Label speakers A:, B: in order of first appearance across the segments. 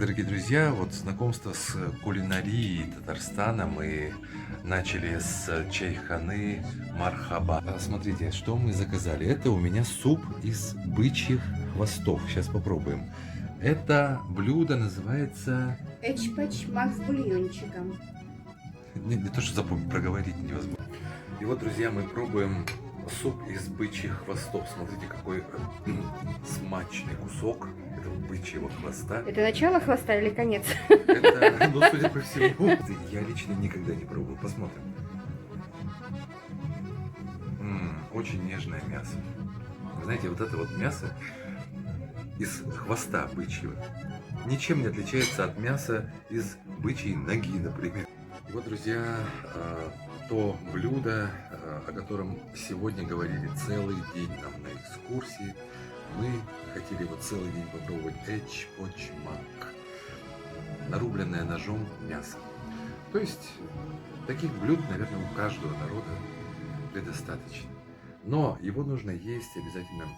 A: Дорогие друзья, вот знакомство с кулинарией Татарстана мы начали с чайханы Мархаба. Смотрите, что мы заказали. Это у меня суп из бычьих хвостов. Сейчас попробуем. Это блюдо называется...
B: Эчпач-мак с бульончиком.
A: Не то, что запомнить, проговорить невозможно. И вот, друзья, мы пробуем суп из бычьих хвостов. Смотрите, какой смачный кусок этого бычьего хвоста.
B: Это начало хвоста или конец?
A: Это, ну, судя по всему, я лично никогда не пробовал. Посмотрим. Очень нежное мясо. Вы знаете, вот это вот мясо из хвоста бычьего ничем не отличается от мяса из бычьей ноги, например. И вот, друзья, то блюдо, о котором сегодня говорили целый день нам на экскурсии. Мы хотели вот целый день попробовать эчпочмак. Нарубленное ножом мясо. То есть таких блюд, наверное, у каждого народа предостаточно. Но его нужно есть обязательно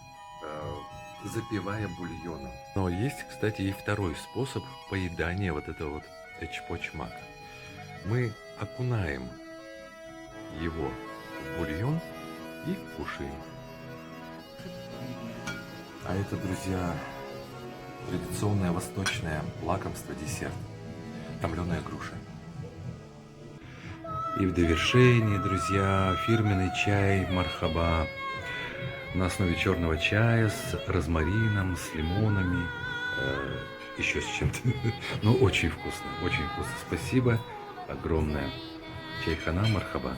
A: запивая бульоном. Но есть, кстати, и второй способ поедания вот этого вот эчпочмака. Мы окунаем его в бульон и кушаем. А это, друзья, традиционное восточное лакомство, десерт. Томленая груша. И в довершении, друзья, фирменный чай Мархаба на основе черного чая с розмарином, с лимонами, еще с чем-то. Ну, очень вкусно, очень вкусно. Спасибо огромное. Чайхана Мархаба.